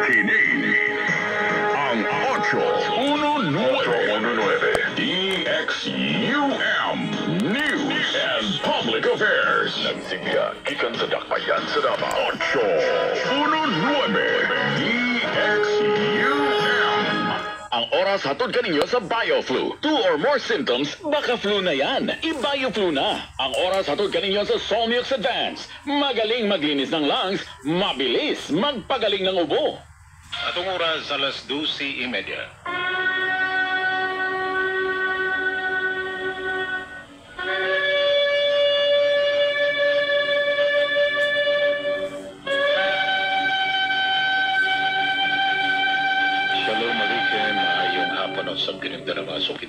Kini ang 819 DXUM News and Public Affairs. Nagsigya, gikan sa dakbayan sa Davao. 819 DXUM. Ang oras hatod kaninyo sa BioFlu. 2 or more symptoms, baka flu na yan. I-BioFlu na. Ang oras hatod kaninyo sa Solmux Advance. Magaling maglinis ng lungs, mabilis magpagaling ng ubo. Atong oras alas 12:30. Sa pinagdarabasok,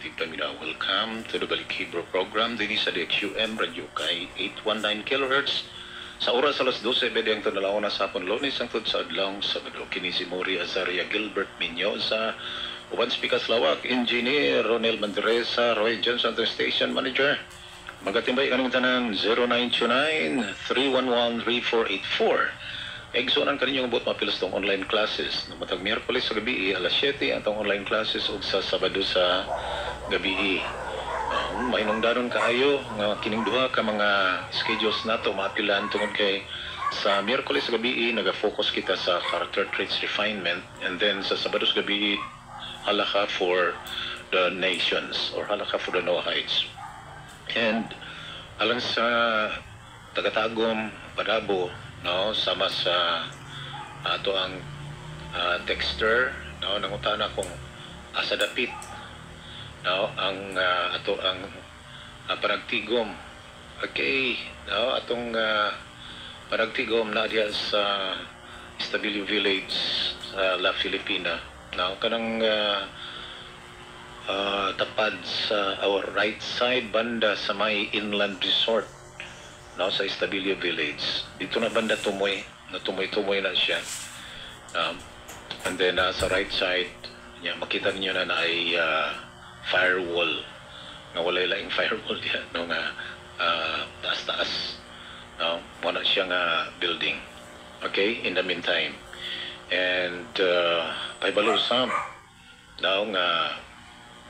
welcome to the Balik Hebrew program din sa DXUM Radio kay 819 kHz. Sa oras alas 12, bedeng tunalaw na sa hapon Lunes ang sa adlong Sabado. Kini si Mori Azaria Gilbert Minyosa, uban Spikas Lawak, Engineer Ronel Manderesa, Roy Johnson, Station Manager. Magatimbay kanong tanang 0929-311-3484. Egsonan kaninyong bot mapilas tong online classes. Matag Miyerkules sa gabi, alas 7 ang tong online classes ug sa Sabado sa gabi. Mainong danon kaayo nga kining duha ka mga schedules nato mapilan tungod kay sa Miyerkules sa gabi naga-focus kita sa character traits refinement, and then sa Sabado sa gabi halaka for the nations or halaka for the Noahites. And alang sa Tagatagom, Padabo, no, sama sa ato ang texter, no, nangutana kung asa dapit, no, ang ato ang panagtigom. Okay, no, atong panagtigom na diya sa Estabilio Village sa La Filipina, no, kanang tapad sa our right side banda sa may inland resort, no, sa Estabilio Village. Dito na banda tumoy na siya. And then sa right side, makita niyo na ay firewall. Na wala laing firewall diyan, no, nga taas-taas. No, wala siyang building. Okay, in the meantime. And paibalo sam, no, nga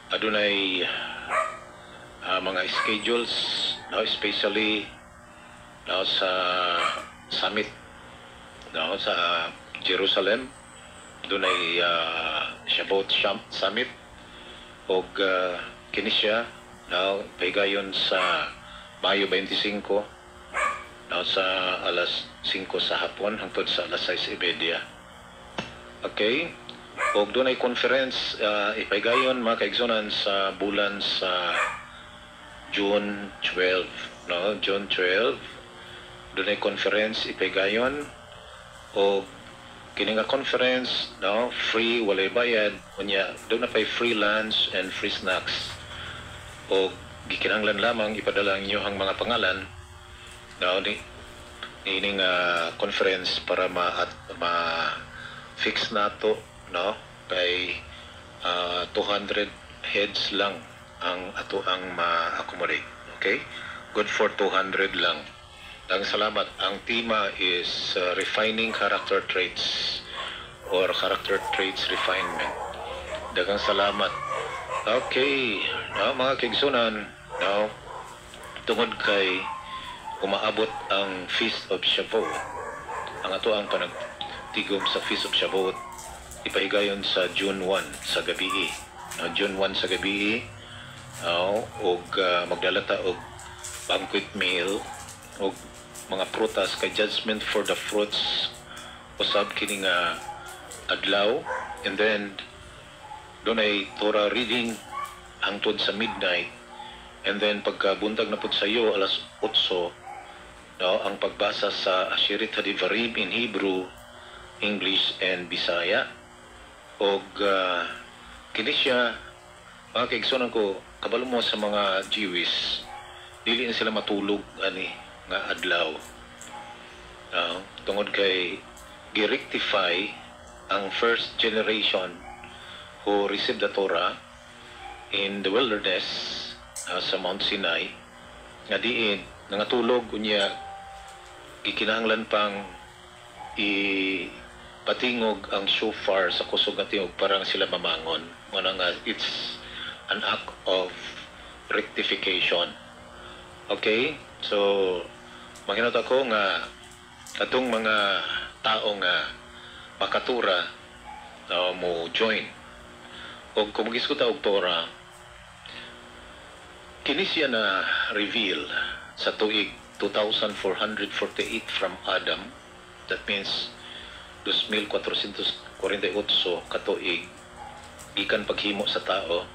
adunay mga schedules, no, especially no, sa summit, no, sa Jerusalem. Doon ay Shavuot Summit o kini siya, no, paygayon sa Mayo 25, no, sa alas 5 sa hapon hangtod sa alas 6:30. Okay, o doon ay conference ipaygayon mga kaigsunan sa bulan sa June 12, no, June 12. Doon ay conference ipaygayon o kini nga conference, no, free, walay bayad, unya doon na pay free lunch and free snacks. O gikinahanglan lamang ipadala ang inyong mga pangalan, no, ining conference para ma-fix nato, no, kay 200 heads lang ang ato ang ma-accommodate. Okay, good for 200 lang. Ang salamat. Ang tema is refining character traits or character traits refinement. Dagang salamat. Okay, no, mga kaigsunan, no, tungod kay umaabot ang Feast of Shavuot. Ang ato ang panagtigom sa Feast of Shavuot ipahigayon sa June 1 sa gabi. No, June 1 sa gabi, no, og magdalata og banquet meal og mga prutas kay judgment for the fruits usab kini nga adlaw, and then doon ay Torah reading hangtod sa midnight, and then pagkabuntag na pud sa iyo alas 8, no, ang pagbasa sa Asherit Hadivarim in Hebrew, English and Bisaya. Og kini siya mga kaigsunan ko, kabalo mo sa mga Jewish, dili na sila matulog ani nga adlaw, tungod kay gi-rectify ang first generation who received the Torah in the wilderness sa Mount Sinai, nga diin nangatulog unya gikinahanglan pang patingog ang shofar sa kusog nga tingog parang sila mamangon. Muna nga, it's an act of rectification. Okay? So, mahinot ako nga atong mga tao nga makatura mo join. O kung mag-iskuta og Torah, kini siya na reveal sa tuig 2448 from Adam. That means 2448 katuig gikan paghimo sa tao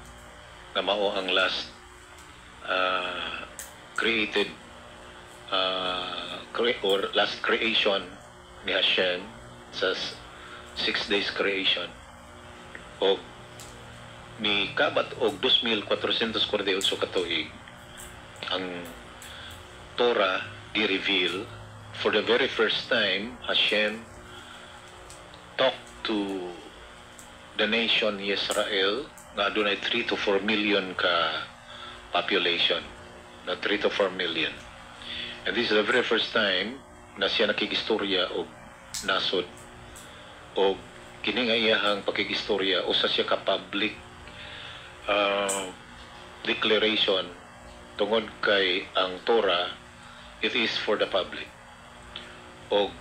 nga mao ang last created or last creation ni Hashem sa 6 days creation. O ni kabat og 2448 katuig ang Torah i-reveal for the very first time. Hashem talk to the nation Israel nga adunay 3 to 4 million ka population, na 3 to 4 million, and this is the very first time na siya nakigistorya og nasod o kini nga iyahang pakigistorya usa siya ka public declaration tungod kay ang Torah, it is for the public. O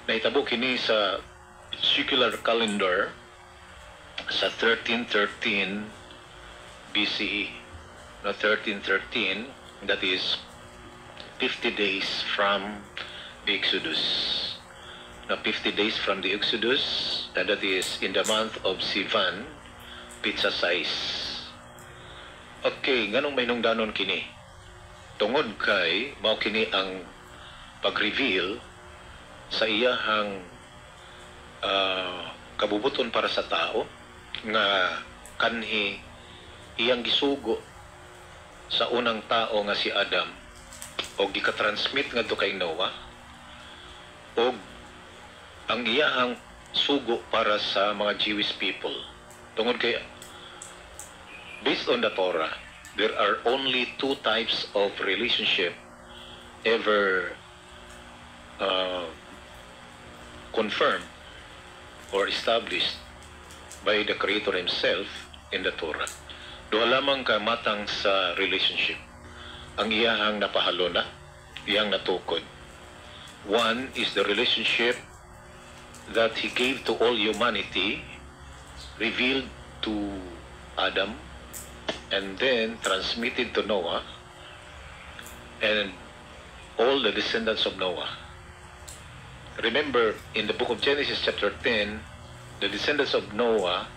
nahitabo kini sa secular calendar sa 1313 BCE. No, 1313, that is 50 days from the Exodus. Na 50 days from the Exodus, and that is in the month of Sivan, pizza size. Okay, ganong may nungdanon kini. Tungod kay mao kini ang pag-reveal sa iyahang kabubuton para sa tao nga kanhi iyang gisugo sa unang tao nga si Adam o gikatransmit ngadto kay Noah, o ang iyahang sugo para sa mga Jewish people. Tungod kay based on the Torah, there are only 2 types of relationship ever confirmed or established by the Creator Himself in the Torah. Duha lamang ka matang sa relationship ang iyahang napahalona, iyang natukod. One is the relationship that He gave to all humanity, revealed to Adam, and then transmitted to Noah and all the descendants of Noah. Remember, in the book of Genesis chapter 10, the descendants of Noah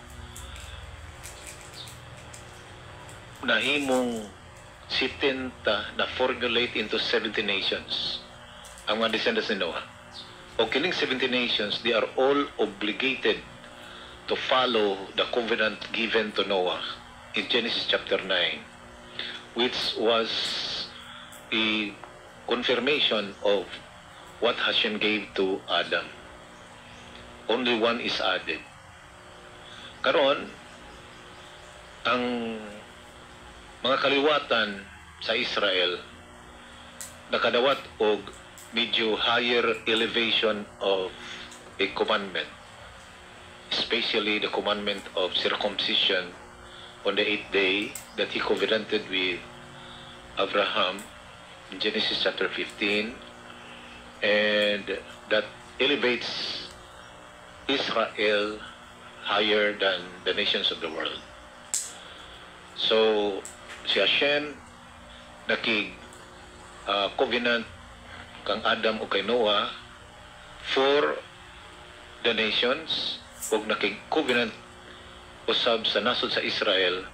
nahimong 70 na formulate into 70 nations ang mga descendants ni Noah. O kining 70 nations, they are all obligated to follow the covenant given to Noah in Genesis chapter 9, which was a confirmation of what Hashem gave to Adam. Only one is added. Karon, ang mga kaliwatan sa Israel nakadawat og medyo higher elevation of a commandment, especially the commandment of circumcision on the 8th day that He covenanted with Abraham in Genesis chapter 15, and that elevates Israel higher than the nations of the world. So, si Hashem covenant kang Adam o kay Noah for the nations, o covenant usab sa nasod sa Israel,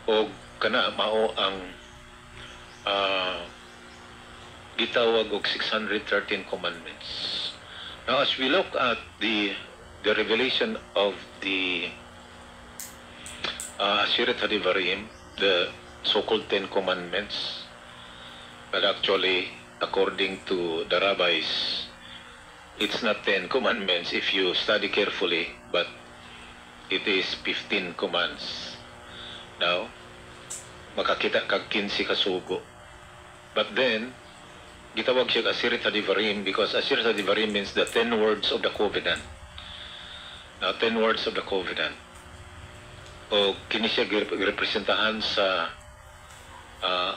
o kana mao ang gitawag og 613 commandments. Now, as we look at the revelation of the Aseret HaDevarim, the so-called 10 commandments, but actually, according to the rabbis, it's not 10 commandments if you study carefully, but it is 15 commands. Now, makakita kag 15 kasugo. But then, gitawag siya Asirit Hadivarim because Asirit Hadivarim means the 10 words of the covenant. Now, 10 words of the covenant. O kini siya representahan sa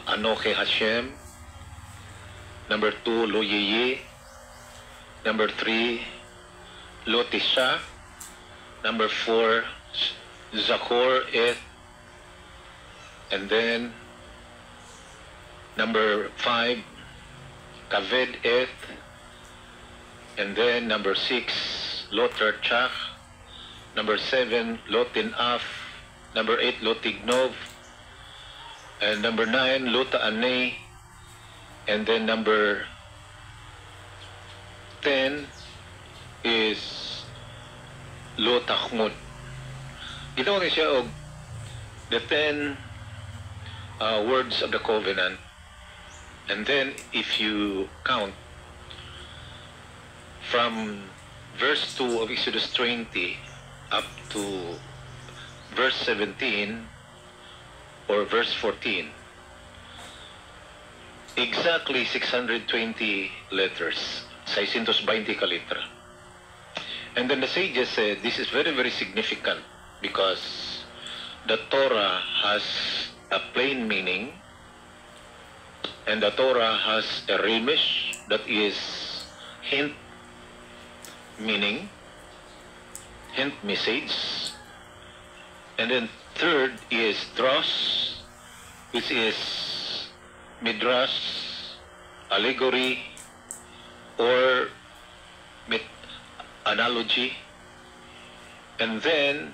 Anoke Hashem. Number 2, Lo Yeye. Number 3, Lo Tisha. Number 4, Zakor Eth. And then number 5, Kaved Eth. And then number 6, Lo Terchach. Number 7, Lo Tinaf. Number 8, Lo Tignov. And number 9, Lo Ta'anei. And then number 10 is Lo Tachmud. Gitawag siya og the 10 words of the covenant. And then if you count from verse 2 of Exodus 20 up to verse 17 or verse 14, exactly 620 letters, 620 ka letra. And then the sages said this is very, very significant because the Torah has a plain meaning and the Torah has a remish, that is hint meaning, hint message. And then third is dross, which is midrash, allegory, or analogy. And then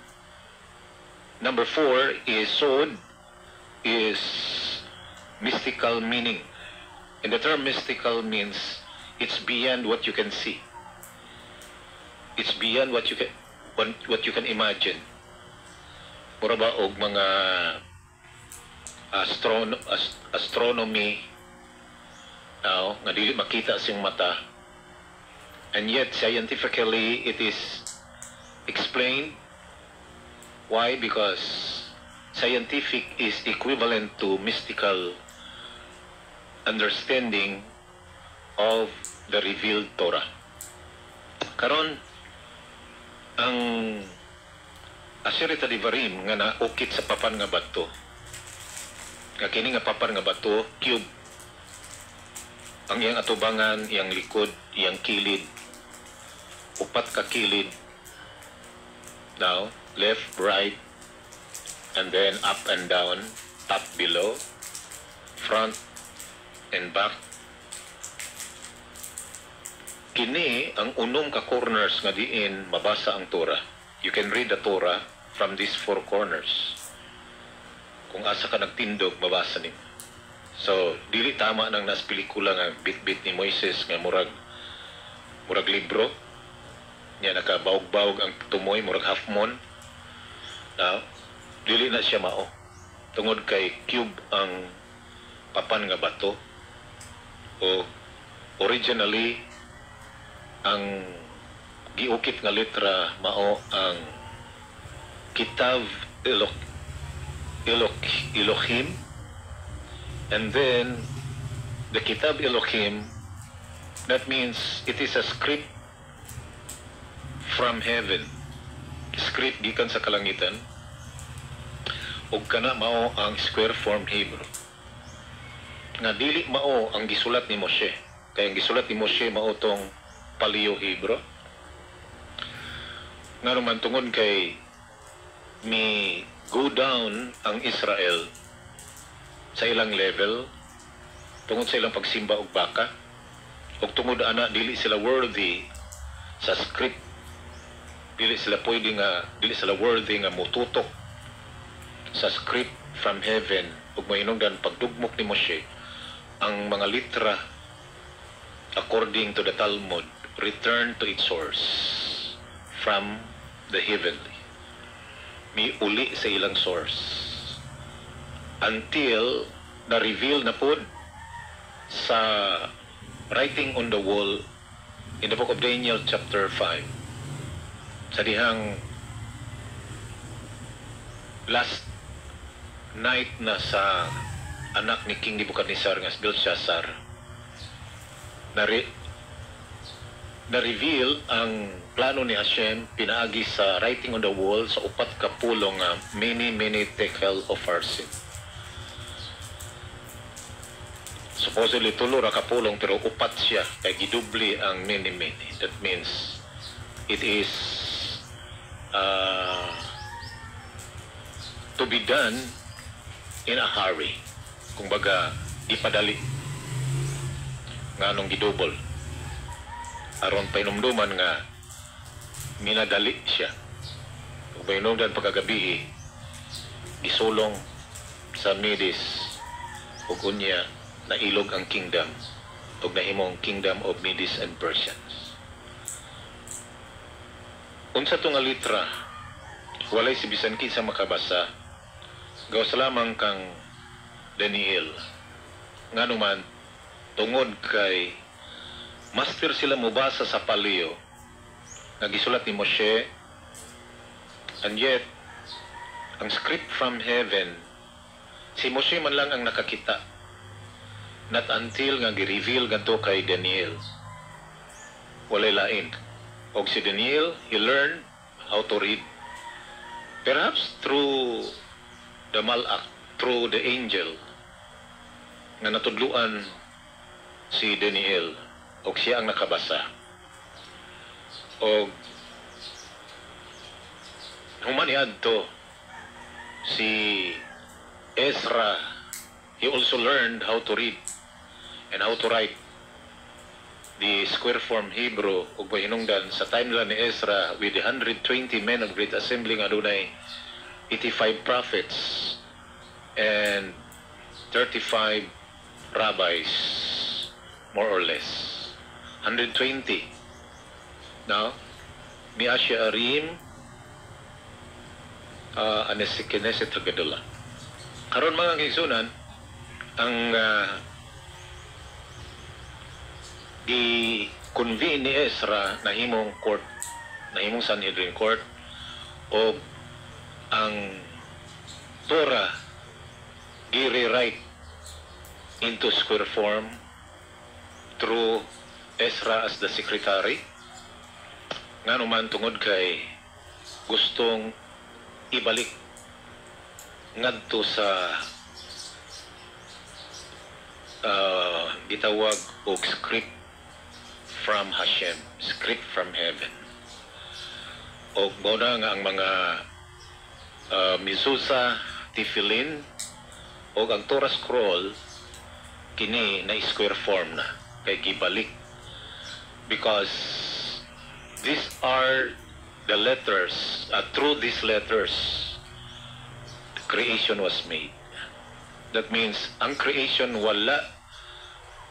number 4 is sod, is mystical meaning. And the term mystical means it's beyond what you can see. It's beyond what you can imagine. Mura ba og mga astronomy nga dili makita sing mata, and yet scientifically it is explained. Why? Because scientific is equivalent to mystical understanding of the revealed Torah. Karon ang Asirit Hadivarim nga naukit sa papan nga bato. Nga kini nga papan nga bato, cube. Ang iyang atubangan, iyang likod, iyang kilid, upat ka kilid. Now, left, right, and then up and down, top, below, front, and back. Kini ang unom ka corners nga diin mabasa ang Torah. You can read the Torah from these 4 corners. Kung asa ka nagtindog, mabasa nimo. So, dili tama nang nas pelikula nga bit-bit ni Moises nga murag libro. Nya nakabaog-baog ang tumoy, murag half moon. Now, dili na siya mao. Tungod kay cube ang papan nga bato. O originally ang giukit nga letra mao ang Kitav Elohim, and then the Kitab Elohim, that means it is a script from heaven, script gikan sa kalangitan, ug kana mao ang square form Hebrew nga dili mao ang gisulat ni Moshe. Kay ang gisulat ni Moshe mao tong Paleo Hebrew. Nga naman tungod kay mi go down ang Israel sa ilang level tungod sa ilang pagsimba og baka, ug tungod ana dili sila worthy sa script, dili sila worthy nga motutok sa script from heaven, ug mainungdan pagdugmok ni Moshe ang mga litra according to the Talmud return to its source from the heavenly. May uli sa ilang source until na-reveal na po sa writing on the wall in the book of Daniel chapter 5, sa dihang last night na sa anak ni King Nebuchadnezzar nga si Belshazzar, na-reveal ang plano ni Hashem pinaagi sa writing on the wall sa upat ka pulong nga many tekel of our sin. Supposedly tulo ra ka pulong pero upat siya kay gidubli ang many. That means it is to be done in a hurry. Kung baga ipadali nga nung gidubol aron painumduman nga minadali siya. Kung painumdan pagkagabi gisulong sa Medes ug unya nailog ang kingdom ug nahimong kingdom of Medes and Persians. Unsa to nga litra walay si bisan kinsa makabasa gawas lamang kang Daniel nganuman tungod kay master sila mubasa sa palio nga gisulat ni Moshe, and yet ang script from heaven si Moshe man lang ang nakakita, not until nga gi-reveal ganto kay Daniel walay lain. Og si Daniel, he learned how to read perhaps through the malak, through the angel nga natudluan si Daniel o siya ang nakabasa. O humaniad to si Ezra, he also learned how to read and how to write the square form Hebrew ug hinungdan sa time nila ni Ezra with the 120 men of great assembly nga adunay 85 prophets and 35 rabbis, more or less 120. Now ni Asya Arim Kineset Tagadula karon mga kigsunan ang i-convene ni Ezra na himong court, na himong Sanhedrin court o ang Torah i-rewrite into square form through Ezra as the secretary nga naman tungod kay gustong ibalik ngadto sa gitawag og script from Hashem, script from heaven. O muna nga ang mga Misusa, Tifilin o ang Torah scroll kini na square form na kay gibalik because these are the letters, through these letters creation was made. That means ang creation wala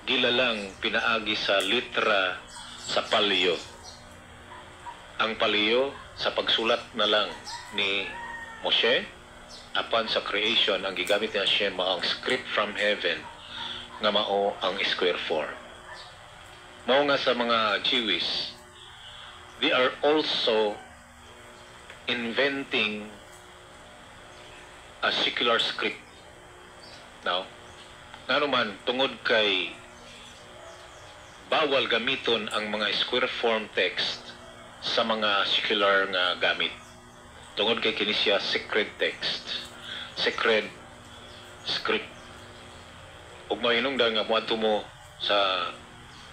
gilalang pinaagi sa litra sa palio. Ang palio sa pagsulat na lang ni Moshe apan sa creation ang gigamit ni Hashem mao ang script from heaven nga mao ang square form. Mao nga sa mga Jewish, they are also inventing a secular script. Now, nga naman tungod kay bawal gamiton ang mga square form text sa mga secular nga gamit. Tungod kay kini siya sacred text, sacred script. Ug mahinungdan nga moadto mo sa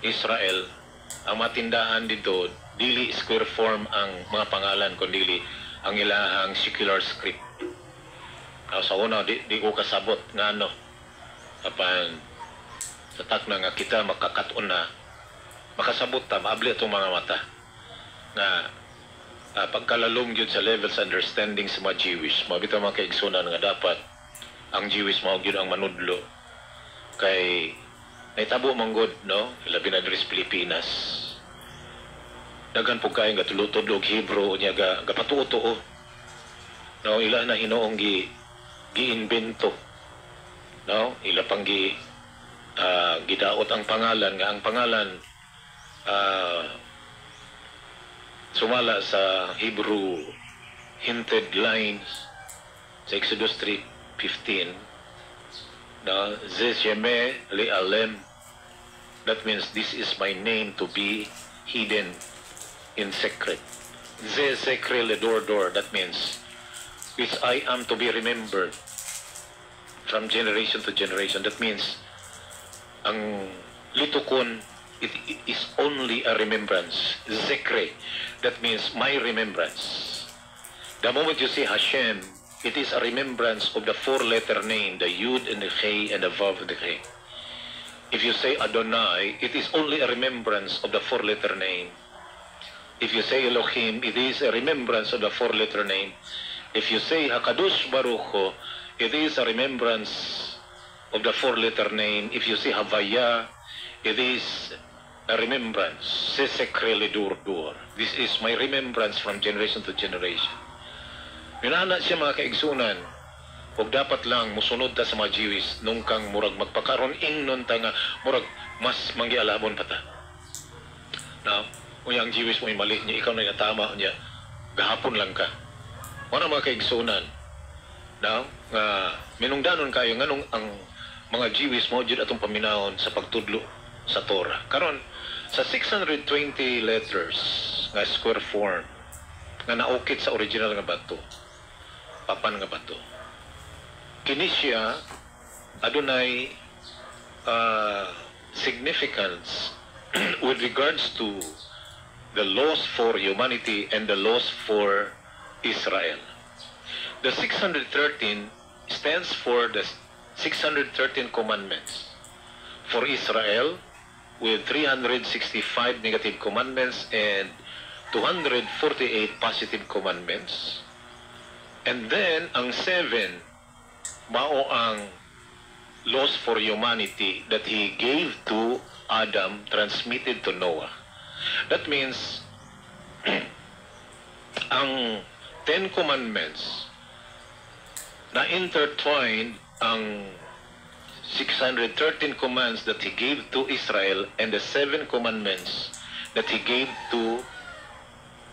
Israel, ang matindahan dito dili square form ang mga pangalan kundi ang ilahang secular script. Sa una di ko kasabot nga ano apan tatak na nga kita makakaton na makasabot ta maabli itong mga mata nga pagkalalong yun sa level sa understanding sa mga Jewish mabitaw mga kaigsunan nga dapat ang Jewish mao gyud ang manudlo kay naitabo manggod no labi na diri sa Pilipinas daghan po kayo nga tulutod og Hebrew unya ga patuo no ila na hinoong gi-invento no ila pang gidaot ang pangalan nga ang pangalan sumala sa Hebrew hinted lines sa Exodus 3:15 na Zesheme li Alem That means this is my name to be hidden in secret. Ze sekre ledordor, that means which I am to be remembered from generation to generation. That means ang litukon, it is only a remembrance. Zekre, that means my remembrance. The moment you say Hashem, it is a remembrance of the four-letter name, the Yud and the He and the Vav and the He. If you say Adonai, it is only a remembrance of the four-letter name. If you say Elohim, it is a remembrance of the four-letter name. If you say HaKadosh Baruch Hu, it is a remembrance of the four-letter name. If you say Havaya, it is a remembrance. Sesekre ledurdur. This is my remembrance from generation to generation. Minana siya mga kaigsunan. Huwag dapat lang musunod ta sa mga Jewish nung kang murag magpakaroon ingnon ta nga murag mas manggialabon pa ta. Now, kung yung Jewish mo mali niya, ikaw na yung tama niya, gahapon lang ka. Wala mga kaigsunan. Now, minungdanon kayo nga nung ang mga Jewish mo dyan atong paminahon sa pagtudlo sa Torah. Karon sa 620 letters nga square form nga naukit sa original nga bato, papan nga bato, kini siya adunay significance with regards to the laws for humanity and the laws for Israel. The 613 stands for the 613 commandments for Israel, with 365 negative commandments and 248 positive commandments. And then ang 7 mao ang laws for humanity that he gave to Adam, transmitted to Noah. That means ang 10 commandments na intertwined ang 613 commands that he gave to Israel and the 7 commandments that he gave to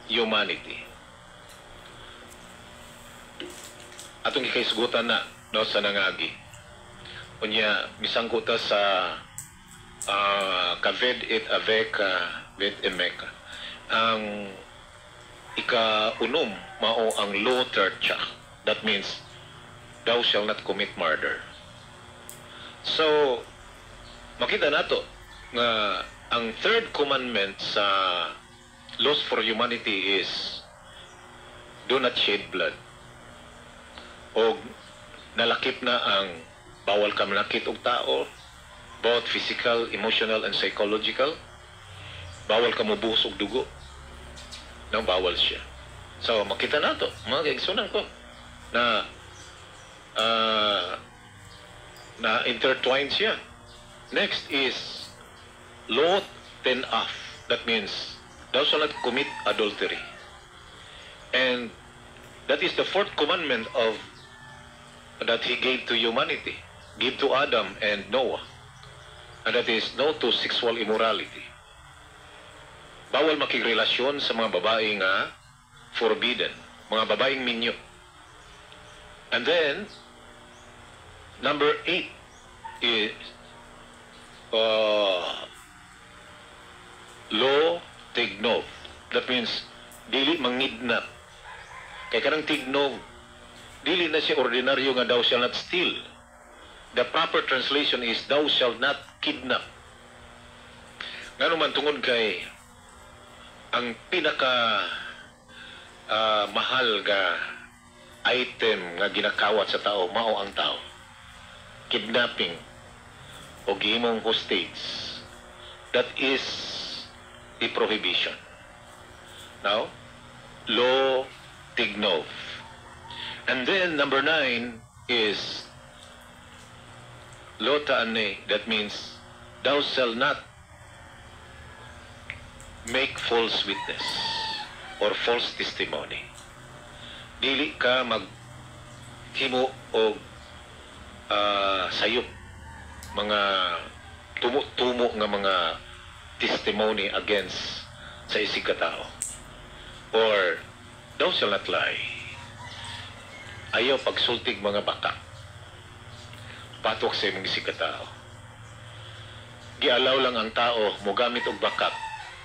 humanity. Atong ikaisgutan na no, sa nangagi. Unya, misangkuta sa kaved et aveka vet emeka. Ang ika-unom mao ang law tertia. That means, thou shall not commit murder. So, makita nato nga ang third commandment sa laws for humanity is do not shed blood. O nalakip na ang bawal ka manakit og tao, both physical, emotional, and psychological. Bawal ka mubuhos og dugo. Nang bawal siya. So, makita nato, mga kaigsunan ko, na na intertwined siya. Next is law 10af. That means thou shalt not commit adultery. And that is the fourth commandment of that he gave to humanity, gave to Adam and Noah. And that is no to sexual immorality. Bawal makigrelasyon sa mga babae nga forbidden, mga babaeng minyo. And then number 8 is law tignov. That means dili mangidnap. Kaya kanang tignov, dili na siya ordinaryo nga thou shall not steal. The proper translation is thou shall not kidnap. Ngano man tungod kay ang pinaka mahal ga item nga ginakawat sa tao mao ang tao. Kidnapping o gihimong hostage, that is a prohibition. Now, law tignov. And then number 9 is law ta'ane. That means thou shalt not make false witness or false testimony. Dili ka maghimo og sayop, mga tumo nga mga testimony against sa isig ka tao. Or thou shalt not lie. Ayaw pagsultig mga baka. Patok sa imong isig ka tao. gialaw lang ang tao mogamit og backup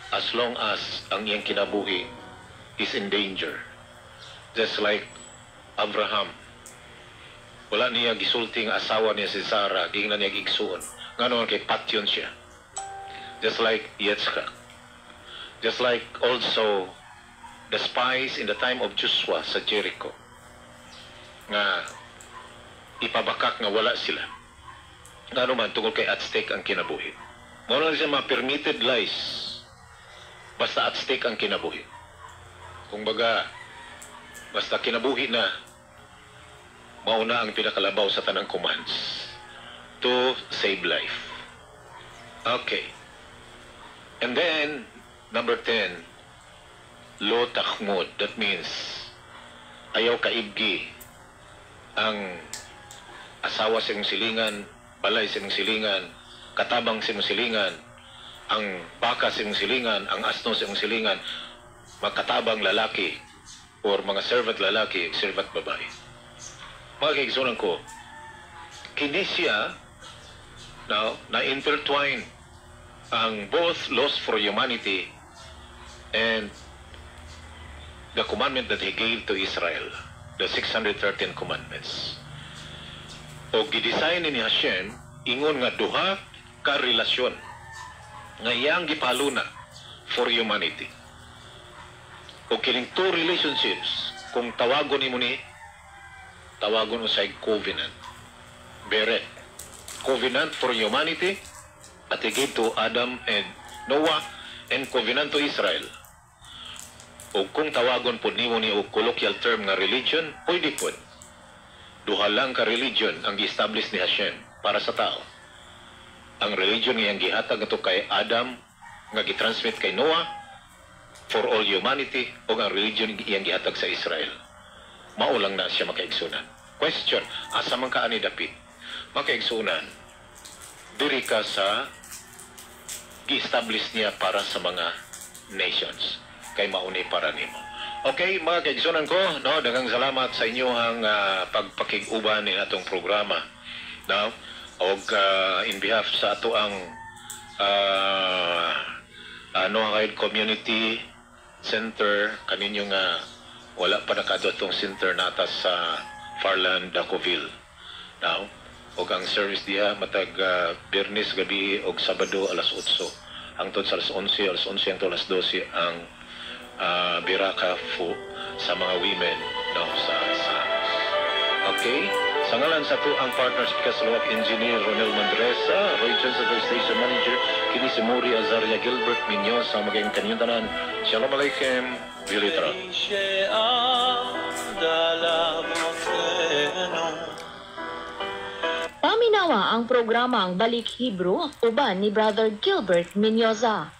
as long as ang iyang kinabuhi is in danger. Just like Abraham. Wala niya gisulti nga asawa niya si Sarah, gingnan niya igsuon. Ngano kay patyon siya. Just like Yitzchak. Just like also the spies in the time of Joshua sa Jericho. Nga ipabakak nga wala sila. Ngano man tungkol kay at stake ang kinabuhi. Mao lang siya mga permitted lies. Basta at stake ang kinabuhi. Kung baga, basta kinabuhi na, mauna ang pinakalabaw sa tanang commands to save life. Okay. And then, number 10, lo takhmud. That means, ayaw kaibgi ang asawa sa iyong silingan, balay sa iyong silingan, katabang sa iyong silingan, ang baka sa iyong silingan, ang asno sa iyong silingan, magkatabang lalaki or mga servant lalaki, servant babae. Mga kaigsunan ko, kini siya na-intertwine ang both laws for humanity and the commandment that He gave to Israel, the 613 commandments. O gidesign ni Hashem, ingon nga duha ka relasyon nga iyang gipaluna for humanity. O kining two relationships, kung tawagon ni mo ni, tawagon mo sa covenant. Beret. Covenant for humanity, at He gave to Adam and Noah, and covenant to Israel. O kung tawagon po ni mo ni o colloquial term nga religion, pwede po. Duha lang ka religion ang gi-establish ni Hashem para sa tao. Ang religion nga gihatag ato kay Adam, nga gi-transmit kay Noah, for all humanity, o ang religion iyang gihatag sa Israel. Maulang na siya makaigsunan. Question, asa man ka ani dapit? Makaigsunan, diri ka sa gi-establish niya para sa mga nations. Kay mauni para nimo. Okay, mga kaigsunan ko, no, daghang salamat sa inyong pagpakig-uban ni atong programa. No? Og in behalf sa ato ang community center kaninyo nga wala pa nakadto atong center nata sa Farland, Dacoville. Now, og ang service diha matag Biyernes gabi og Sabado alas 8 hangtod sa alas 11, hangtod alas 12 ang biraka sa mga women no sa okay. Sa ngalan sa to ang partners Kasalawak Engineer Ronel Mandresa, Roy Johnson Station Manager, kini si Muri Azaria Gilbert Minyo sa maging kanyang tanan. Shalom Aleichem, Bilitra. Paminawa ang programang Balik Hebrew uban ni Brother Gilbert Minyoza.